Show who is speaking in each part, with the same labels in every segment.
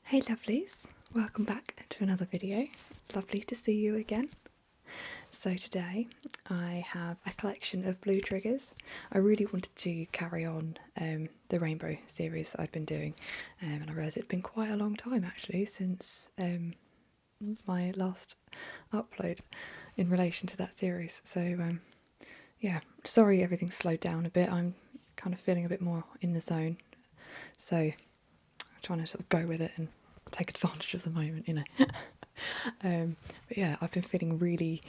Speaker 1: Hey lovelies, welcome back to another video. It's lovely to see you again. So today I have a collection of blue triggers. I really wanted to carry on the rainbow series that I've been doing, and I realised it'd been quite a long time actually since my last upload in relation to that series. So yeah, sorry everything's slowed down a bit. I'm kind of feeling a bit more in the zone, so I'm trying to sort of go with it and take advantage of the moment, you know. But yeah, I've been feeling really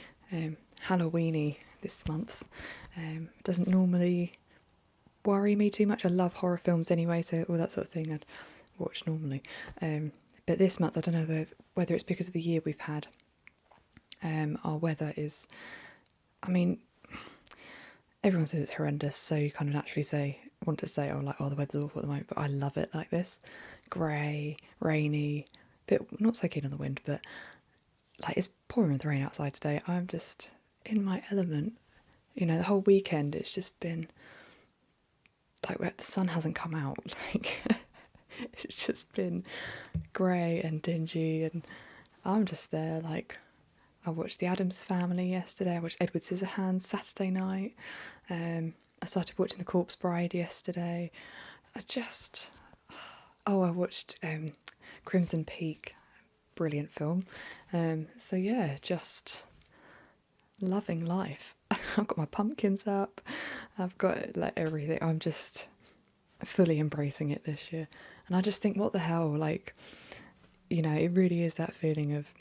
Speaker 1: Halloweeny this month. It doesn't normally worry me too much. I love horror films anyway, so all that sort of thing I'd watch normally. But this month, I don't know whether it's because of the year we've had. Our weather is, I mean, everyone says it's horrendous, so you kind of naturally want to say, oh, the weather's awful at the moment, but I love it like this. Grey, rainy, bit not so keen on the wind, but like it's pouring with rain outside today. I'm just in my element. You know, the whole weekend it's just been like where the sun hasn't come out. Like it's just been grey and dingy, and I'm just there. Like I watched The Addams Family yesterday. I watched Edward Scissorhands Saturday night. I started watching The Corpse Bride yesterday. I watched Crimson Peak, brilliant film. So yeah, just loving life. I've got my pumpkins up. I've got like everything. I'm just fully embracing it this year. And I just think, what the hell? Like, you know, it really is that feeling of,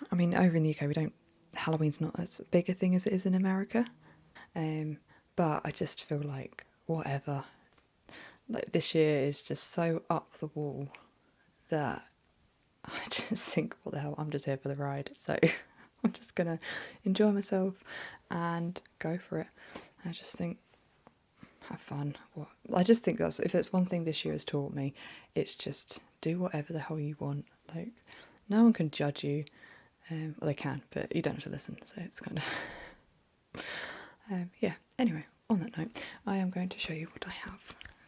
Speaker 1: I mean, over in the UK, Halloween's not as big a thing as it is in America. But I just feel like whatever. Like this year is just so up the wall that I just think, what the hell, I'm just here for the ride. So I'm just going to enjoy myself and go for it. I just think, have fun. I just think if there's one thing this year has taught me, it's just do whatever the hell you want. Like, no one can judge you. Well, they can, but you don't have to listen. So it's kind of... yeah, anyway, on that note, I am going to show you what I have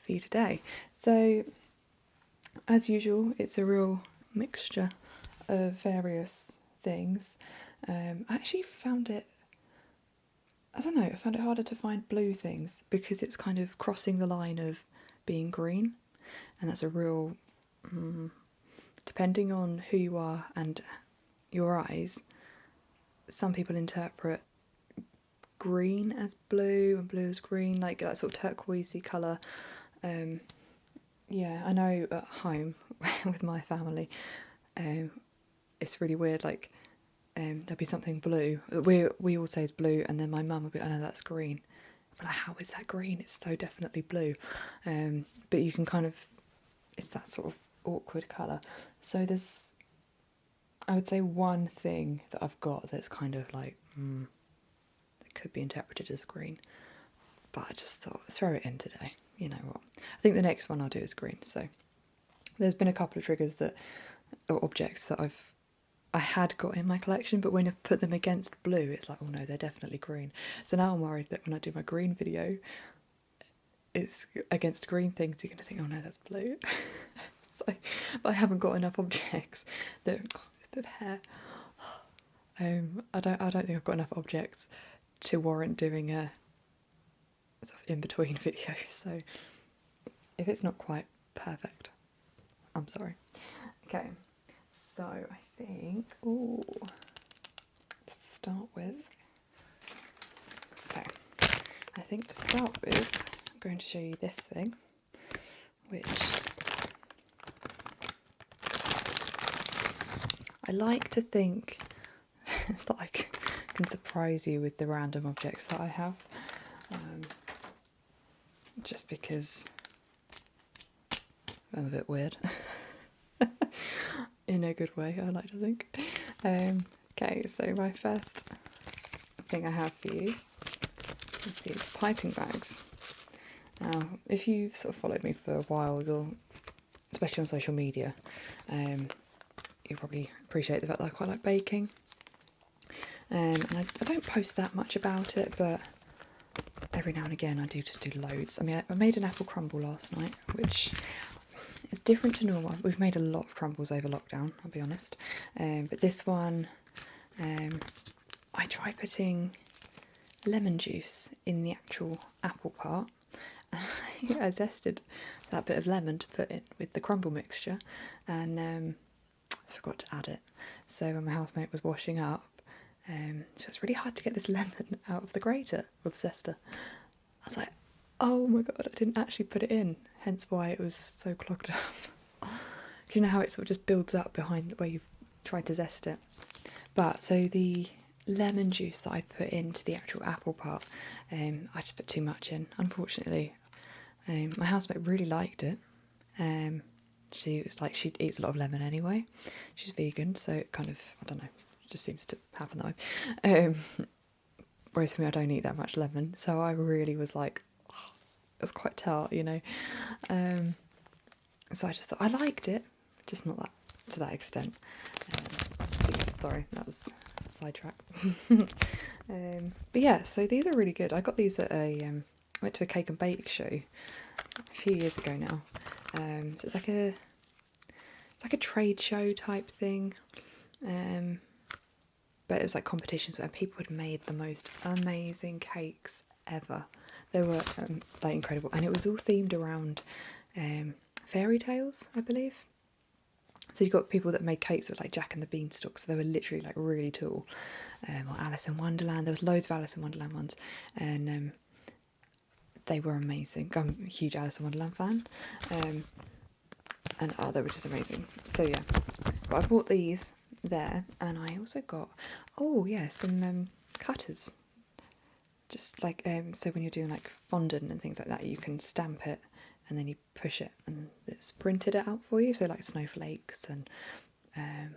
Speaker 1: for you today. So, as usual, it's a real mixture of various things. I actually found it, I don't know, I found it harder to find blue things because it's kind of crossing the line of being green, and that's a real, depending on who you are and your eyes, some people interpret green as blue and blue as green, like that sort of turquoisey colour. Yeah, I know at home with my family, it's really weird. Like, there'll be something blue. We all say it's blue, and then my mum will be, "I know that's green." I'm like, "How is that green? It's so definitely blue." But you can kind of, it's that sort of awkward colour. So there's, I would say, one thing that I've got that's kind of like, that could be interpreted as green. But I just thought, throw it in today. You know what? I think the next one I'll do is green. So there's been a couple of triggers or objects that I had got in my collection, but when I put them against blue, it's like, oh no, they're definitely green. So now I'm worried that when I do my green video, it's against green things, you're going to think, oh no, that's blue. So, but I haven't got enough objects that, it's a bit of hair. I don't think I've got enough objects to warrant doing a sort of in-between video, so if it's not quite perfect, I'm sorry. Okay, so I think, to start with, I'm going to show you this thing, which I like to think that I can surprise you with the random objects that I have. Just because I'm a bit weird. In a good way, I like to think. Okay, so my first thing I have for you is these piping bags. Now, if you've sort of followed me for a while, especially on social media, you'll probably appreciate the fact that I quite like baking. And I don't post that much about it, but every now and again I do just do loads. I mean, I made an apple crumble last night, which it's different to normal. We've made a lot of crumbles over lockdown, I'll be honest. But this one, I tried putting lemon juice in the actual apple part. I zested that bit of lemon to put in with the crumble mixture, and forgot to add it. So when my housemate was washing up, so it's really hard to get this lemon out of the grater with zester. I was like, oh my god, I didn't actually put it in, hence why it was so clogged up. You know how it sort of just builds up behind where you've tried to zest it. But so the lemon juice that I put into the actual apple part, I just put too much in, unfortunately. My housemate really liked it. She was like, she eats a lot of lemon anyway. She's vegan, so it kind of, I don't know, it just seems to happen though. Whereas for me, I don't eat that much lemon, so I really was like, oh, it was quite tart, you know. So I just thought I liked it, just not that to that extent. Yeah, sorry, that was a sidetrack. But yeah, so these are really good. I got these at I went to a cake and bake show a few years ago now. So it's like a trade show type thing. But it was like competitions where people had made the most amazing cakes ever. They were like incredible, and it was all themed around fairy tales, I believe. So you got people that made cakes with like Jack and the Beanstalk, so they were literally like really tall. Or Alice in Wonderland. There was loads of Alice in Wonderland ones, and they were amazing. I'm a huge Alice in Wonderland fan, and they were just amazing. So yeah, but I bought these there, and I also got some cutters. Just like so when you're doing like fondant and things like that, you can stamp it and then you push it and it's printed it out for you. So like snowflakes and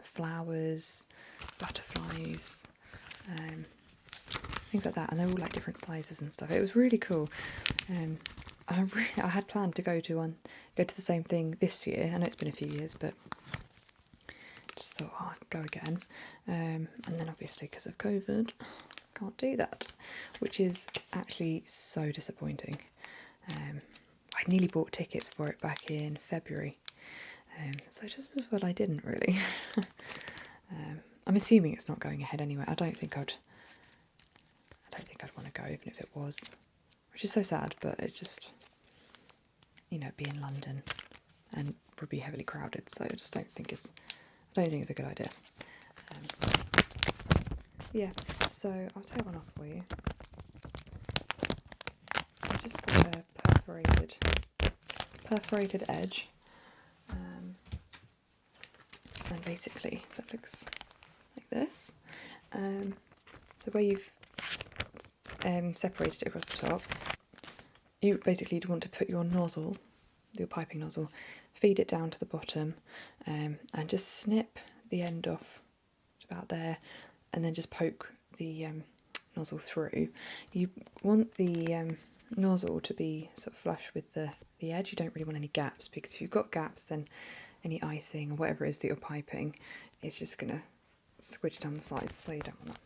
Speaker 1: flowers, butterflies, things like that, and they're all like different sizes and stuff. It was really cool. I had planned to go to the same thing this year. I know it's been a few years, but just thought, oh, I'd go again. And then obviously because of COVID, can't do that, which is actually so disappointing. I nearly bought tickets for it back in February, so just as well I didn't really. I'm assuming it's not going ahead anyway. I don't think I'd want to go even if it was, which is so sad. But it just, it'd be in London and would be heavily crowded, so I just don't think it's a good idea. Yeah, so I'll take one off for you. I just got a perforated edge, and basically that looks like this. So where you've separated it across the top, you'd want to put your nozzle, your piping nozzle, feed it down to the bottom, and just snip the end off about there, and then just poke the nozzle through. You want the nozzle to be sort of flush with the edge. You don't really want any gaps, because if you've got gaps, then any icing or whatever it is that you're piping is just going to squidge down the sides, so you don't want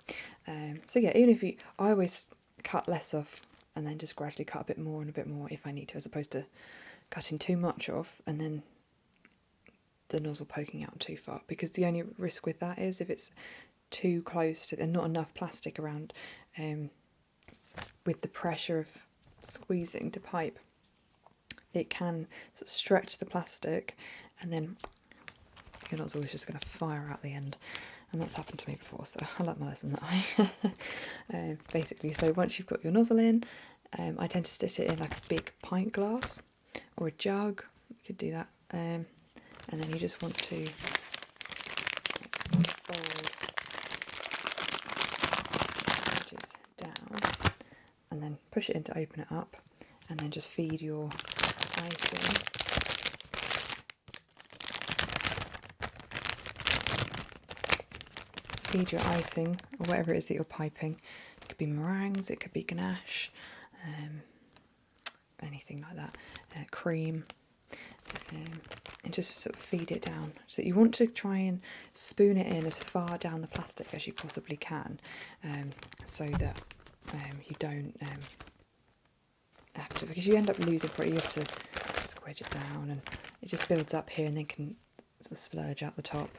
Speaker 1: that. So yeah, I always cut less off and then just gradually cut a bit more and a bit more if I need to, as opposed to cutting too much off and then the nozzle poking out too far, because the only risk with that is if it's too close to, and not enough plastic around, with the pressure of squeezing to pipe, it can sort of stretch the plastic, and then your nozzle is just going to fire out the end, and that's happened to me before, so I learnt my lesson that way. Basically, so once you've got your nozzle in, I tend to stick it in like a big pint glass or a jug. You could do that, and then you just want to fold the edges down, and then push it in to open it up, and then just feed your icing. Feed your icing, or whatever it is that you're piping. It could be meringues, it could be ganache, anything like that, cream, and just sort of feed it down. So you want to try and spoon it in as far down the plastic as you possibly can, so that you don't have to, because you end up losing product. You have to squidge it down and it just builds up here and then can sort of splurge out the top.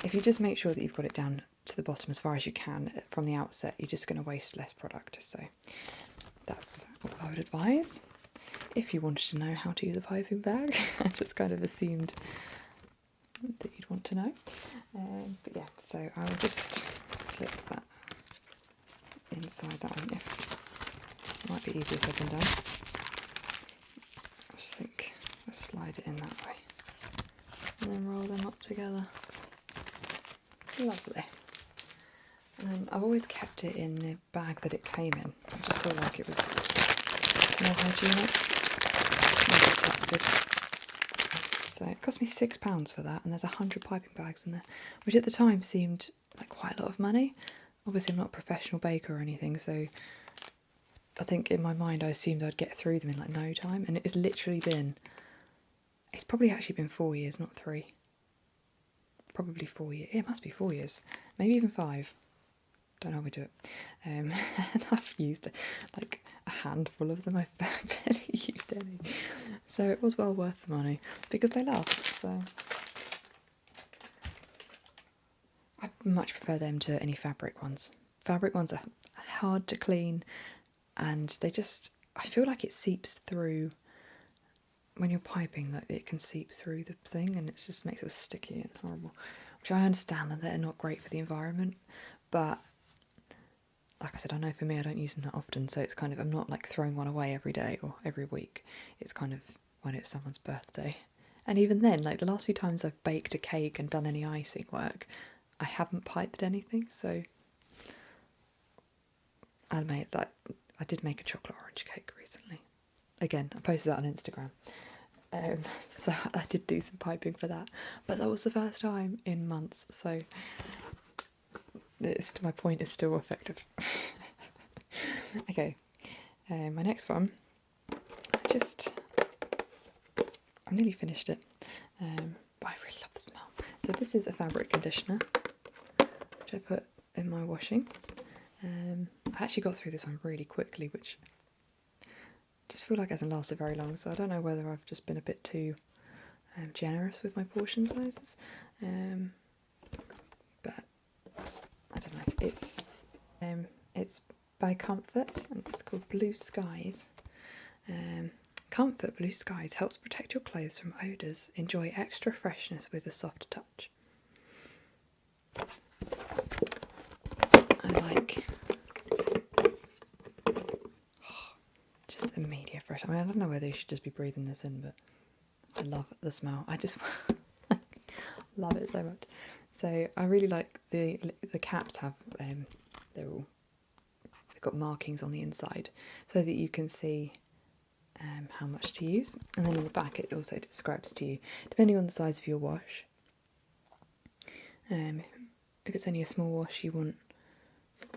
Speaker 1: If you just make sure that you've got it down to the bottom as far as you can from the outset, you're just going to waste less product. So that's what I would advise. If you wanted to know how to use a piping bag, I just kind of assumed that you'd want to know. But yeah, so I'll just slip that inside that one. It might be easier said than done. I just think I'll slide it in that way and then roll them up together. Lovely. And then I've always kept it in the bag that it came in. I just feel like it was more hygienic. So it cost me £6 for that, and there's 100 piping bags in there, which at the time seemed like quite a lot of money. Obviously I'm not a professional baker or anything, so I think in my mind I assumed I'd get through them in like no time, and it's literally been, it's probably actually been 4 years, not 3. Probably 4 years. It must be 4 years, maybe even 5. Don't know how we do it. And I've used like a handful of them. I've barely used any, so it was well worth the money because they last. So I much prefer them to any fabric ones. Fabric ones are hard to clean, and they just, I feel like it seeps through when you're piping. Like it can seep through the thing, and it just makes it sticky and horrible. Which I understand that they're not great for the environment, but like I said, I know for me I don't use them that often, so it's kind of, I'm not like throwing one away every day or every week. It's kind of when it's someone's birthday. And even then, like the last few times I've baked a cake and done any icing work, I haven't piped anything. So I did make a chocolate orange cake recently. Again, I posted that on Instagram. So I did do some piping for that, but that was the first time in months, so my point is still effective. Okay, my next one, I'm nearly finished it, but I really love the smell. So this is a fabric conditioner, which I put in my washing. I actually got through this one really quickly, which just feel like it hasn't lasted very long, so I don't know whether I've just been a bit too generous with my portion sizes, but I don't know. It's by Comfort, and it's called Blue Skies. Comfort Blue Skies helps protect your clothes from odours. Enjoy extra freshness with a soft touch. I like just immediate fresh. I mean, I don't know whether you should just be breathing this in, but I love the smell. I just love it so much. So I really like the caps have they've got markings on the inside so that you can see how much to use, and then on the back it also describes to you, depending on the size of your wash. If it's only a small wash, you want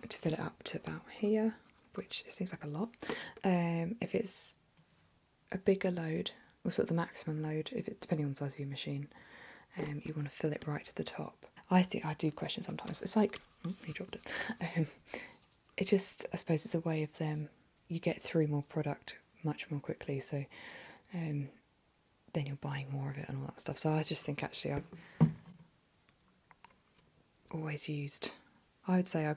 Speaker 1: to fill it up to about here, which seems like a lot. If it's a bigger load, or sort of the maximum load, if it's depending on the size of your machine, you want to fill it right to the top. I think I do question sometimes. It's like, you dropped it. It just, I suppose it's a way of them, you get through more product much more quickly, so then you're buying more of it and all that stuff. So I just think actually I've always used, I would say I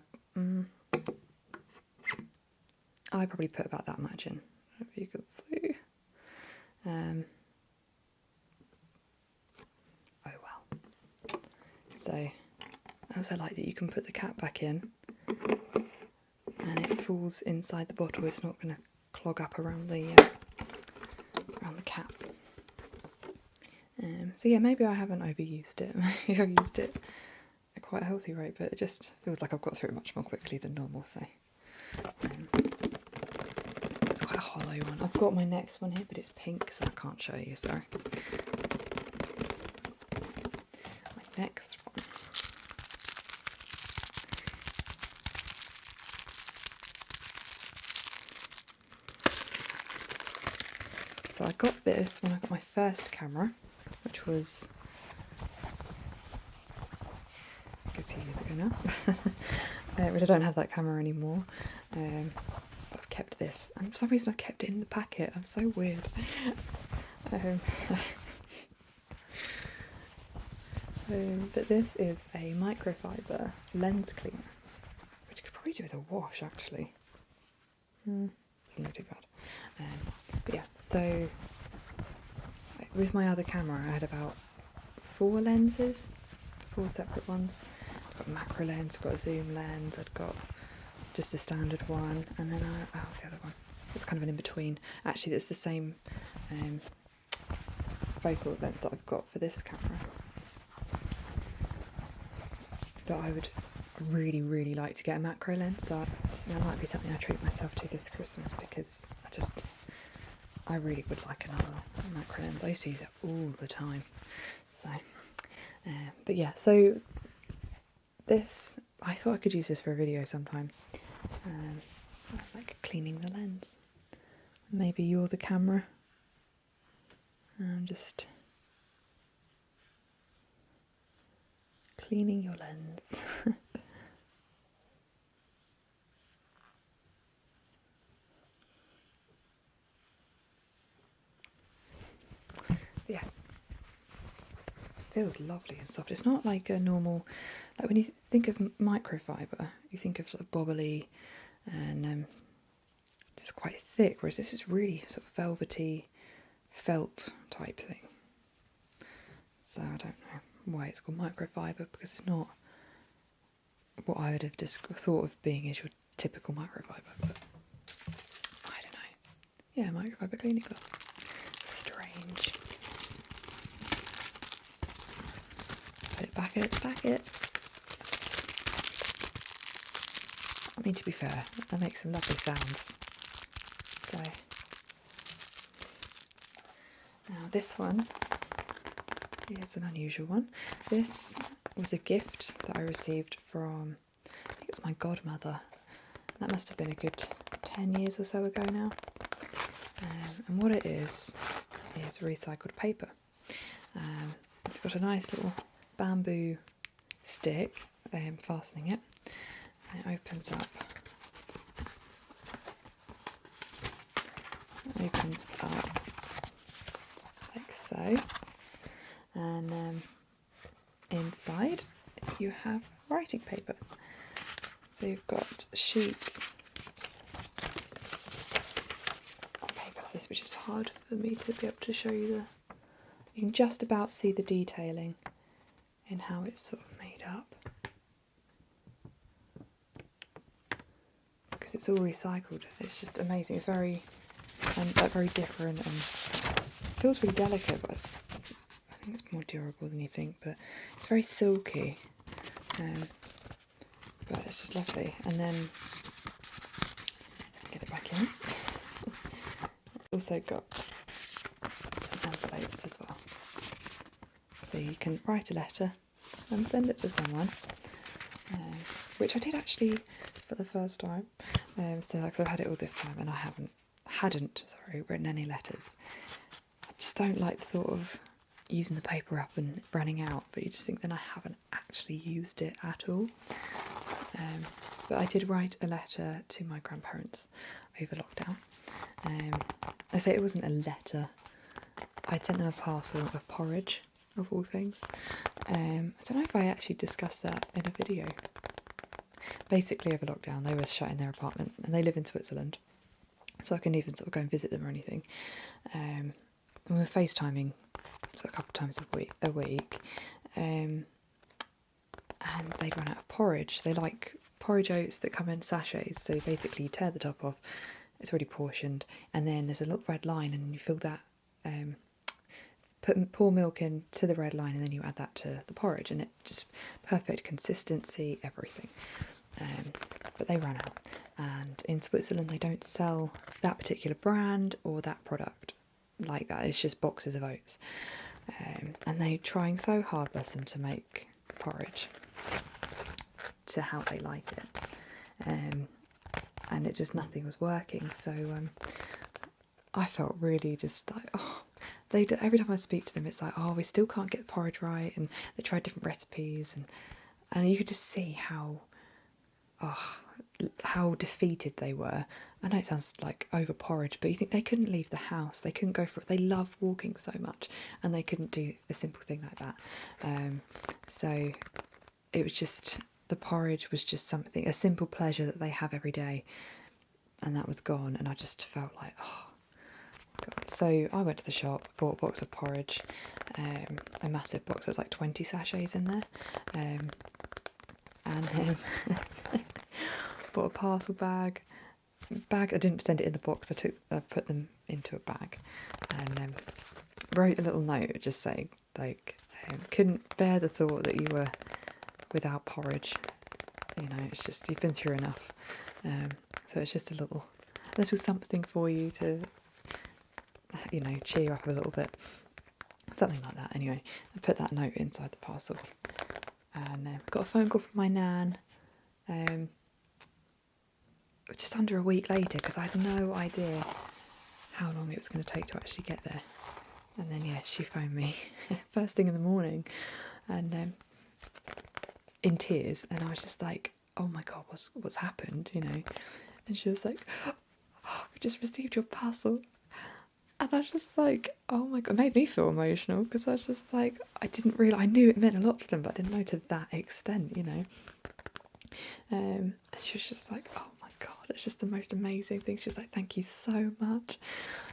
Speaker 1: probably put about that much in, if you could see. Oh well. So I also like that you can put the cap back in and it falls inside the bottle. It's not going to clog up around the cap. So yeah, maybe I haven't overused it. Maybe I've used it at quite a healthy rate, but it just feels like I've got through it much more quickly than normal. So it's quite a hollow one. I've got my next one here, but it's pink, so I can't show you. Sorry. My next one. So I got this when I got my first camera, which was a good few years ago now, but I don't have that camera anymore. But I've kept this, and for some reason I've kept it in the packet. I'm so weird. But this is a microfiber lens cleaner, which you could probably do with a wash actually. Doesn't look too bad. But yeah, so with my other camera I had about 4 lenses, 4 separate ones. I've got a macro lens, got a zoom lens, I'd got just a standard one, and then what's the other one? It's kind of an in-between. Actually, it's the same focal length that I've got for this camera. But I would really, really like to get a macro lens, so I just think that might be something I treat myself to this Christmas, because I really would like another macro lens. I used to use it all the time. So, but yeah, so this, I thought I could use this for a video sometime. Like cleaning the lens. Maybe you're the camera. I'm just cleaning your lens. Yeah, feels lovely and soft. It's not like a normal, like when you think of microfiber, you think of sort of bobbly and just quite thick, whereas this is really sort of velvety, felt type thing. So I don't know why it's called microfiber, because it's not what I would have just thought of being as your typical microfiber, but I don't know. Yeah, microfiber cleaning cloth. Strange. Put it back in its packet. I mean, to be fair, that makes some lovely sounds. So, now this one is an unusual one. This was a gift that I received from, I think it's my godmother. That must have been a good 10 years or so ago now. And what it is recycled paper. It's got a nice little bamboo stick fastening it. And it opens up. Opens up like so. And inside you have writing paper. So you've got sheets of paper like this, which is hard for me to be able to show you. You can just about see the detailing in how it's sort of made up, because it's all recycled. It's just amazing. It's very like very different and feels really delicate, but I think it's more durable than you think. But it's very silky, but it's just lovely. And then get it back in. It's also got some envelopes as well, so you can write a letter and send it to someone, which I did actually for the first time. So like, I've had it all this time and I hadn't written any letters. I just don't like the thought of using the paper up and running out, but you just think then I haven't actually used it at all. But I did write a letter to my grandparents over lockdown. I say it wasn't a letter. I'd sent them a parcel of porridge, of all things. I don't know if I actually discussed that in a video. Basically, over lockdown, they were shut in their apartment, and they live in Switzerland, so I couldn't even sort of go and visit them or anything. And we were FaceTiming a couple of times a week, and they'd run out of porridge. They like porridge oats that come in sachets, so basically you tear the top off, it's already portioned, and then there's a little red line, and you fill that, pour milk into the red line, and then you add that to the porridge, and it just perfect consistency, everything. But they ran out, and in Switzerland they don't sell that particular brand or that product like that. It's just boxes of oats, and they're trying so hard, bless them, to make porridge to how they like it, and it just, nothing was working. So I felt really just like, oh, every time I speak to them it's like, oh, we still can't get the porridge right, and they tried different recipes, and you could just see how, oh, how defeated they were. I know it sounds like over porridge, but you think they couldn't leave the house, they couldn't go for it. They love walking so much, and they couldn't do a simple thing like that. So it was just, the porridge was just something, a simple pleasure that they have every day, and that was gone. And I just felt like, oh God. So I went to the shop, bought a box of porridge, a massive box. There's like 20 sachets in there, and bought a parcel bag. I didn't send it in the box. I put them into a bag, and wrote a little note just saying, like, couldn't bear the thought that you were without porridge. You know, it's just, you've been through enough. So it's just a little something for you to, you know, cheer you up a little bit, something like that. Anyway, I put that note inside the parcel, and got a phone call from my nan. Just under a week later, because I had no idea how long it was going to take to actually get there. And then, yeah, she phoned me first thing in the morning, and in tears, and I was just like, oh my God, what's happened, you know? And she was like, oh, we just received your parcel. And I was just like, oh my God, it made me feel emotional, because I was just like, I didn't realise, I knew it meant a lot to them, but I didn't know to that extent, you know? And she was just like, oh my God, it's just the most amazing thing. She was like, thank you so much.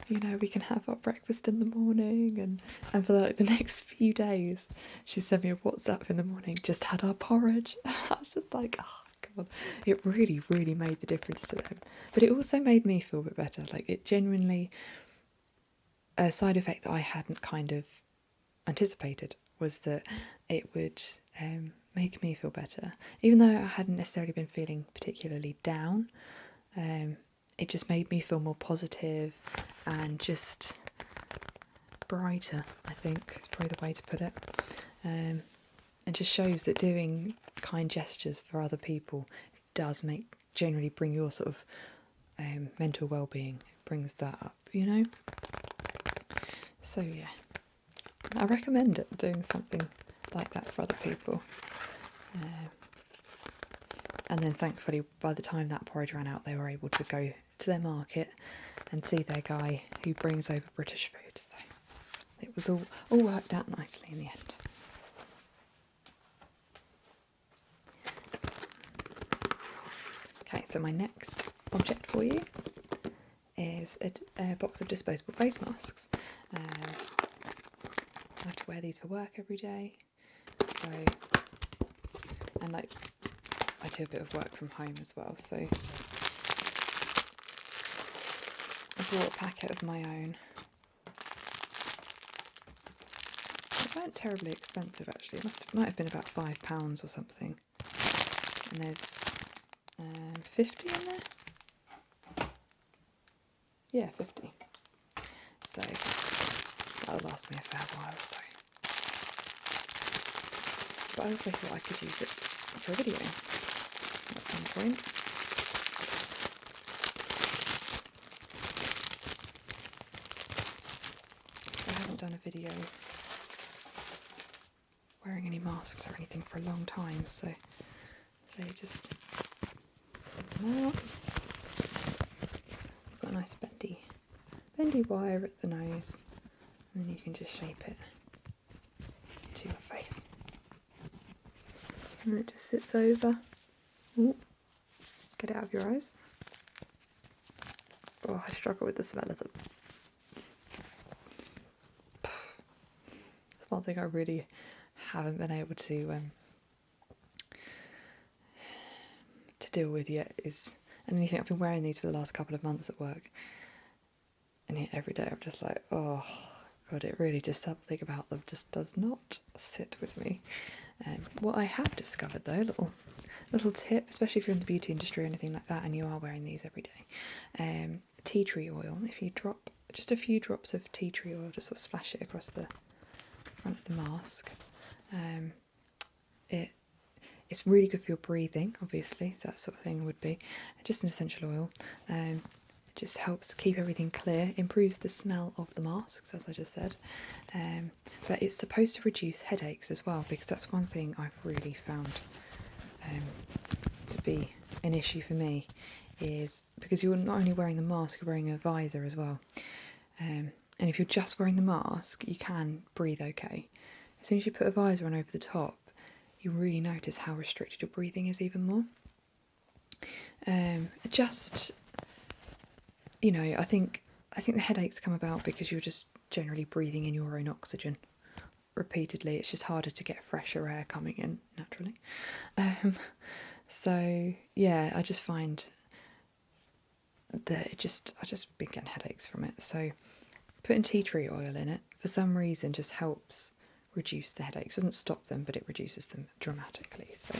Speaker 1: You know, we can have our breakfast in the morning. And for like the next few days, she sent me a WhatsApp in the morning, just had our porridge. I was just like, oh God, it really, really made the difference to them. But it also made me feel a bit better. Like, it genuinely, a side effect that I hadn't kind of anticipated was that it would make me feel better. Even though I hadn't necessarily been feeling particularly down, it just made me feel more positive and just brighter, I think is probably the way to put it. It just shows that doing kind gestures for other people does generally bring your sort of mental well-being, brings that up, you know? So yeah, I recommend it, doing something like that for other people. And then thankfully, by the time that porridge ran out, they were able to go to their market and see their guy who brings over British food. So it was all worked out nicely in the end. Okay, so my next object for you is a box of disposable face masks. I have to wear these for work every day, so, and like, I do a bit of work from home as well, so I bought a packet of my own. They weren't terribly expensive actually, might have been about £5 or something, and there's 50 in there? Yeah, 50. So that'll last me a fair while, so. But I also thought I could use it for a video at some point. I haven't done a video wearing any masks or anything for a long time, so just put them out. You've got a nice bendy wire at the nose, and then you can just shape it to your face. And it just sits over. Ooh, get it out of your eyes. Oh, I struggle with the smell of them. It's one thing I really haven't been able to deal with yet is, and you think I've been wearing these for the last couple of months at work, and yet every day I'm just like, oh God, it really just, something about them just does not sit with me. What I have discovered though, little tip, especially if you're in the beauty industry or anything like that and you are wearing these every day, tea tree oil. If you drop just a few drops of tea tree oil, just sort of splash it across the front of the mask, it's really good for your breathing, obviously, so that sort of thing would be just an essential oil. It just helps keep everything clear, improves the smell of the masks, as I just said, but it's supposed to reduce headaches as well, because that's one thing I've really found to be an issue for me is because you're not only wearing the mask, you're wearing a visor as well. And if you're just wearing the mask, you can breathe okay. As soon as you put a visor on over the top, you really notice how restricted your breathing is even more. Just, you know, I think the headaches come about because you're just generally breathing in your own oxygen repeatedly. It's just harder to get fresher air coming in naturally. So yeah, I just find that I just been getting headaches from it. So putting tea tree oil in it for some reason just helps reduce the headaches. It doesn't stop them, but it reduces them dramatically. So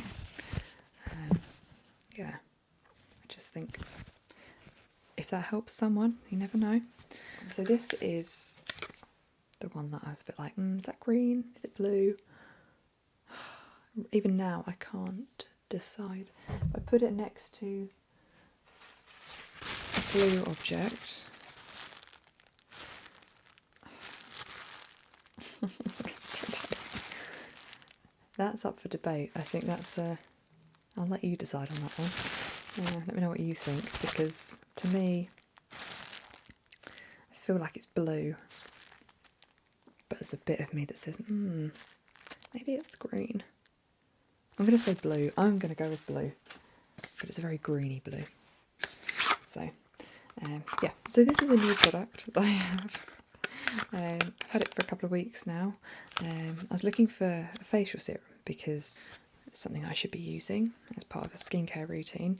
Speaker 1: yeah, I just think if that helps someone, you never know. So this is the one that I was a bit like, is that green? Is it blue? Even now I can't decide. I put it next to a blue object. That's up for debate. I think that's I'll let you decide on that one. Let me know what you think, because to me, I feel like it's blue, but there's a bit of me that says, maybe it's green. I'm going to say blue. I'm going to go with blue, but it's a very greeny blue. So, yeah. So this is a new product that I have. I've had it for a couple of weeks now. I was looking for a facial serum because it's something I should be using as part of a skincare routine.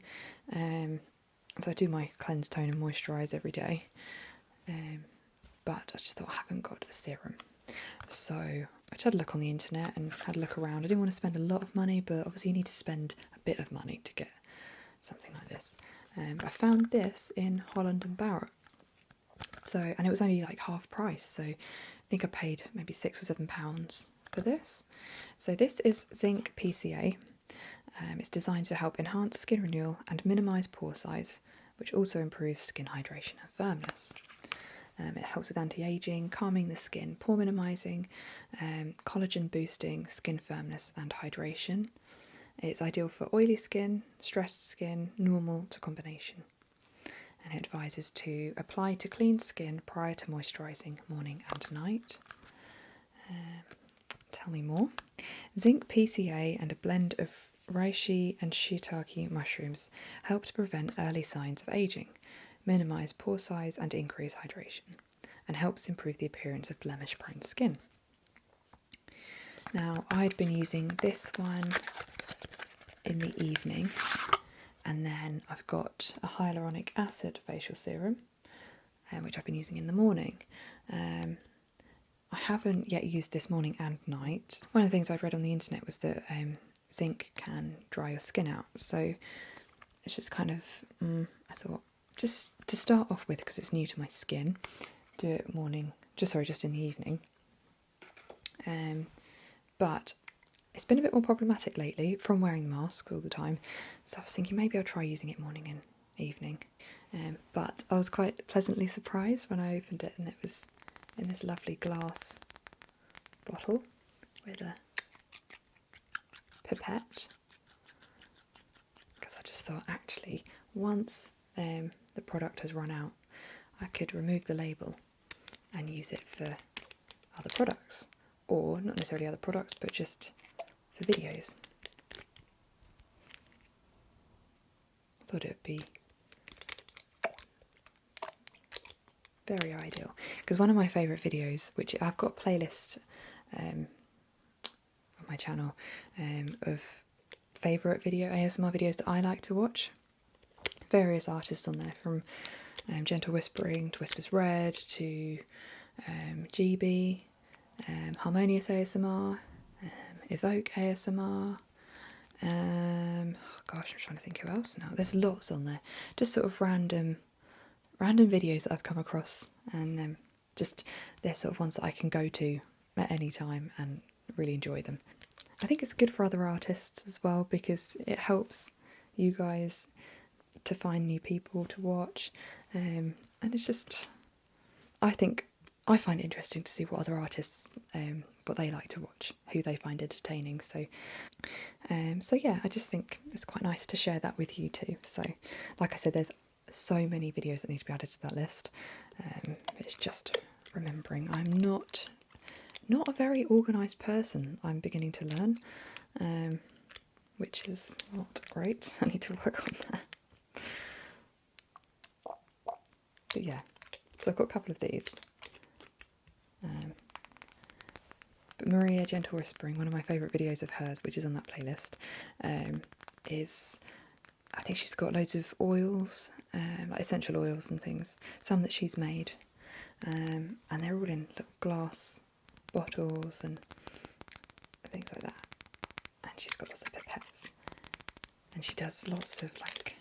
Speaker 1: So I do my cleanse, tone and moisturise every day. But I just thought I haven't got a serum. So I just had a look on the internet and had a look around. I didn't want to spend a lot of money, but obviously you need to spend a bit of money to get something like this. I found this in Holland and Barrett. So, and it was only like half price, so I think I paid maybe £6 or £7 for this. So this is Zinc PCA. It's designed to help enhance skin renewal and minimise pore size, which also improves skin hydration and firmness. It helps with anti-aging, calming the skin, pore minimising, collagen boosting, skin firmness and hydration. It's ideal for oily skin, stressed skin, normal to combination. And it advises to apply to clean skin prior to moisturising morning and night. Tell me more. Zinc PCA and a blend of reishi and shiitake mushrooms help to prevent early signs of ageing, minimise pore size and increase hydration, and helps improve the appearance of blemish-prone skin. Now, I'd been using this one in the evening, and then I've got a hyaluronic acid facial serum, which I've been using in the morning. I haven't yet used this morning and night. One of the things I'd read on the internet was that zinc can dry your skin out, so it's just kind of, I thought, just to start off with, because it's new to my skin, do it just in the evening. But it's been a bit more problematic lately from wearing masks all the time, so I was thinking maybe I'll try using it morning and evening. But I was quite pleasantly surprised when I opened it, and it was in this lovely glass bottle with a pipette, because I just thought, actually, once the product has run out, I could remove the label and use it for other products, or not necessarily other products, but just for videos. I thought it would be very ideal, because one of my favourite videos, which I've got a playlist on my channel of favourite ASMR videos that I like to watch. Various artists on there, from Gentle Whispering to Whispers Red to GB, Harmonious ASMR, Evoke ASMR. Gosh, I'm trying to think who else now. There's lots on there. Just sort of random videos that I've come across, and just they're sort of ones that I can go to at any time and really enjoy them. I think it's good for other artists as well, because it helps you guys to find new people to watch, and it's just, I find it interesting to see what other artists what they like to watch, who they find entertaining. So yeah, I just think it's quite nice to share that with you too. So like I said, there's so many videos that need to be added to that list. It's just remembering I'm not a very organised person. I'm beginning to learn, which is not great. I need to work on that. But yeah, so I've got a couple of these. But Maria Gentle Whispering, one of my favourite videos of hers, which is on that playlist, is, I think she's got loads of oils, like essential oils and things, some that she's made, and they're all in little glass bottles and things like that. And she's got lots of pipettes, and she does lots of like,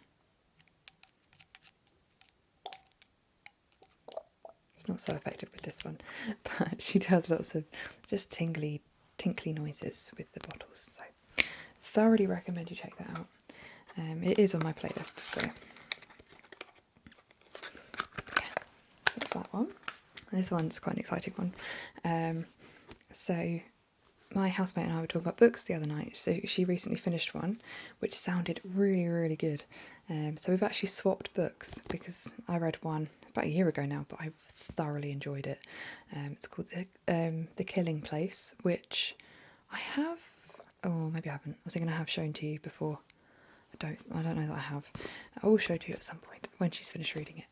Speaker 1: it's not so effective with this one, but she does lots of just tinkly noises with the bottles. So thoroughly recommend you check that out. It is on my playlist, so yeah, that's that one. This one's quite an exciting one. So my housemate and I were talking about books the other night. So she recently finished one which sounded really, really good. So we've actually swapped books, because I read one about a year ago now, but I thoroughly enjoyed it. It's called The Killing Place, which I have, or maybe I haven't. I was thinking I have shown to you before. I don't know that I have. I will show to you at some point when she's finished reading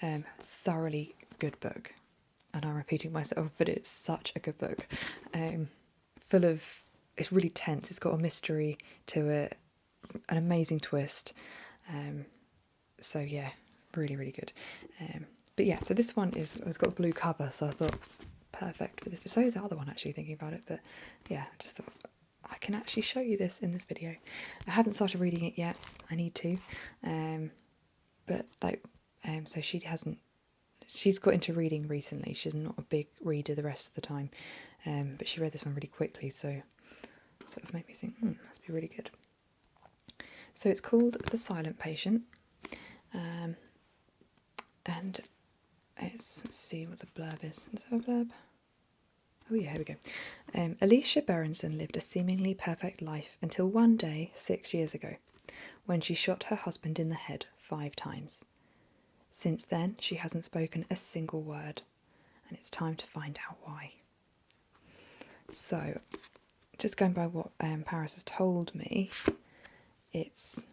Speaker 1: it. Thoroughly good book, and I'm repeating myself, but it's such a good book. Full of, it's really tense. It's got a mystery to it, an amazing twist. So yeah, really, really good. But yeah, so this one it's got a blue cover, so I thought perfect for this. But so is the other one, actually, thinking about it. But yeah, I just thought I can actually show you this in this video. I haven't started reading it yet. I need to. But like, so she's got into reading recently. She's not a big reader the rest of the time. But she read this one really quickly, so it sort of made me think, must be really good. So it's called The Silent Patient. And let's see what the blurb is. Does it have a blurb? Oh yeah, here we go. Alicia Berenson lived a seemingly perfect life until one day 6 years ago, when she shot her husband in the head 5 times. Since then, she hasn't spoken a single word, and it's time to find out why. So, just going by what Paris has told me, it's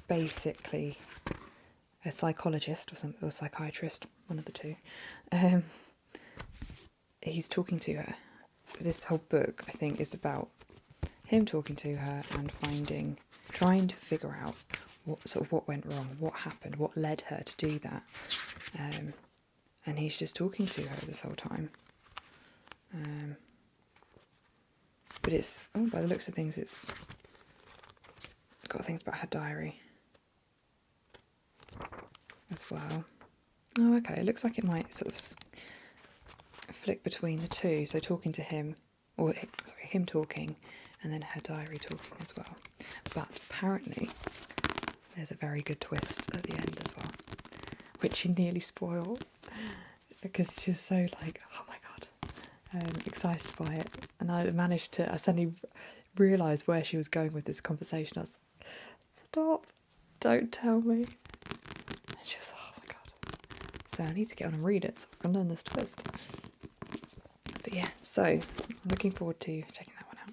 Speaker 1: basically a psychologist or psychiatrist, one of the two. He's talking to her. This whole book, I think, is about him talking to her and trying to figure out what went wrong, what happened, what led her to do that. And he's just talking to her this whole time. But it's, by the looks of things, it's got things about her diary as well. Oh, okay, it looks like it might sort of flick between the two, so talking to him, or sorry, him talking, and then her diary talking as well. But apparently there's a very good twist at the end as well, which she nearly spoiled, because she's so like, oh my god, excited by it. And I suddenly realised where she was going with this conversation. I was like, stop, don't tell me. And she was, oh my god. So I need to get on and read it so I can learn this twist. But yeah, so I'm looking forward to checking that one out.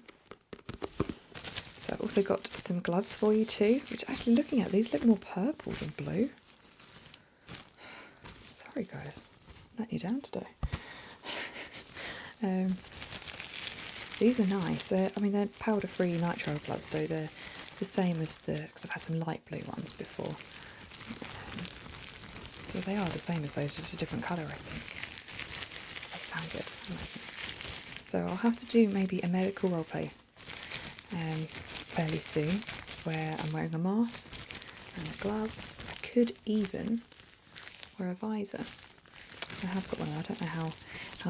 Speaker 1: So I've also got some gloves for you too, which actually, looking at these, look more purple than blue. Sorry guys, I'm letting you down today. These are nice. They're powder-free nitrile gloves, so they're the same as because I've had some light blue ones before. So they are the same as those, just a different colour, I think. They sound good. I like them. So I'll have to do maybe a medical roleplay fairly soon, where I'm wearing a mask and gloves. I could even wear a visor. I have got one. I don't know how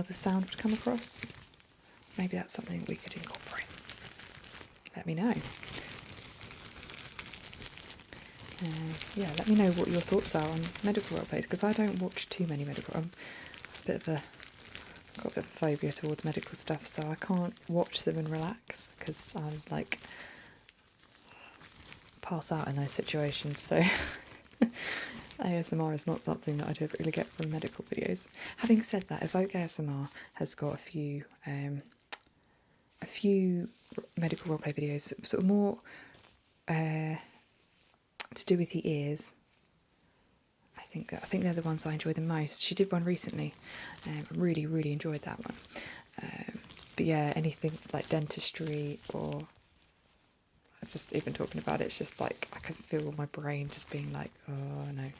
Speaker 1: the sound would come across. Maybe that's something we could incorporate. Let me know. Yeah, let me know what your thoughts are on medical roleplays, because I don't watch too many medical. I'm a bit of a got a bit of phobia towards medical stuff, so I can't watch them and relax because I'll like pass out in those situations. So ASMR is not something that I typically get from medical videos. Having said that, Evoke ASMR has got a few medical roleplay videos, sort of more to do with the ears. I think they're the ones I enjoy the most. She did one recently. I really enjoyed that one. But yeah, anything like dentistry or just even talking about it, it's just like I can feel my brain just being like, oh no,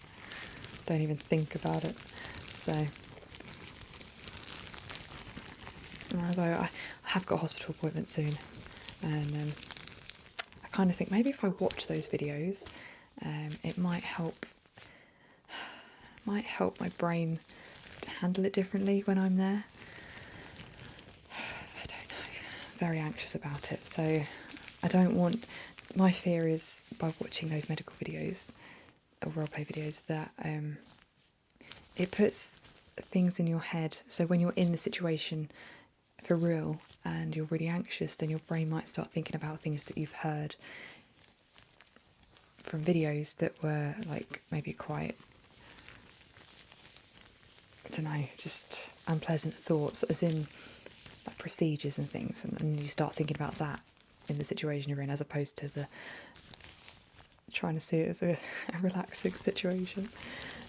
Speaker 1: don't even think about it. So although I have got a hospital appointment soon, and I kind of think maybe if I watch those videos, it might help my brain handle it differently when I'm there. I don't know. I'm very anxious about it, so I don't want. My fear is by watching those medical videos or roleplay videos that it puts things in your head. So when you're in the situation for real and you're really anxious, then your brain might start thinking about things that you've heard from videos that were like maybe quite, I don't know, just unpleasant thoughts, as in like procedures and things, and you start thinking about that in the situation you're in, as opposed to the trying to see it as a relaxing situation.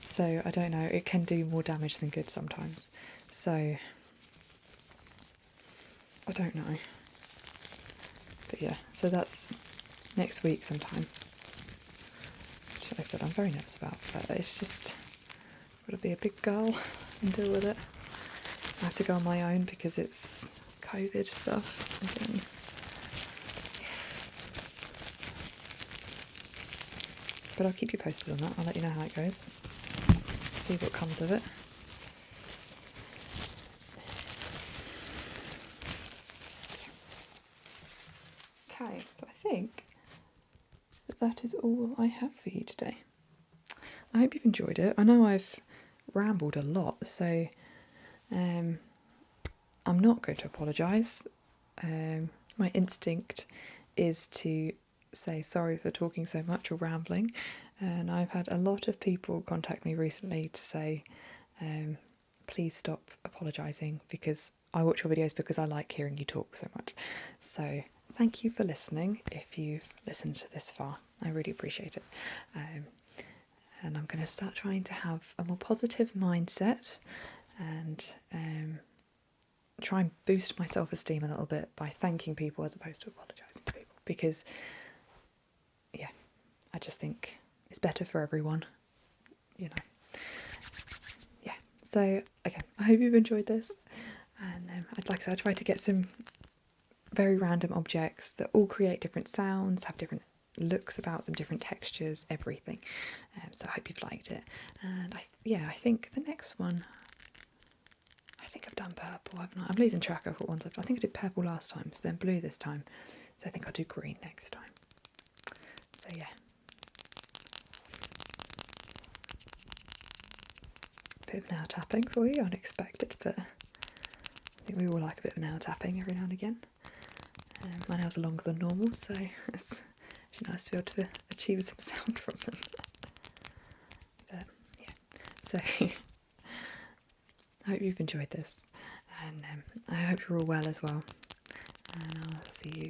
Speaker 1: So I don't know, it can do more damage than good sometimes. So I don't know. But yeah, so that's next week sometime. Which, like I said, I'm very nervous about, but it's just got to be a big girl and deal with it. I have to go on my own because it's COVID stuff again. But I'll keep you posted on that. I'll let you know how it goes. See what comes of it. Okay, so I think that is all I have for you today. I hope you've enjoyed it. I know I've rambled a lot, so I'm not going to apologise. My instinct is to say sorry for talking so much or rambling, and I've had a lot of people contact me recently to say please stop apologising, because I watch your videos because I like hearing you talk so much. So thank you for listening if you've listened to this far. I really appreciate it. And I'm going to start trying to have a more positive mindset and try and boost my self-esteem a little bit by thanking people as opposed to apologising to people, because yeah, I just think it's better for everyone, you know. Yeah, so okay, I hope you've enjoyed this, and I tried to get some very random objects that all create different sounds, have different looks about them, different textures, everything. So I hope you've liked it, and I think the next one, I think I've done purple, haven't I? I'm losing track of what ones I've done. I think I did purple last time, so then blue this time, so I think I'll do green next time. So yeah, bit of nail tapping for you, unexpected, but I think we all like a bit of nail tapping every now and again. My nails are longer than normal, so it's actually nice to be able to achieve some sound from them. But yeah, so I hope you've enjoyed this, and I hope you're all well as well, and I'll see you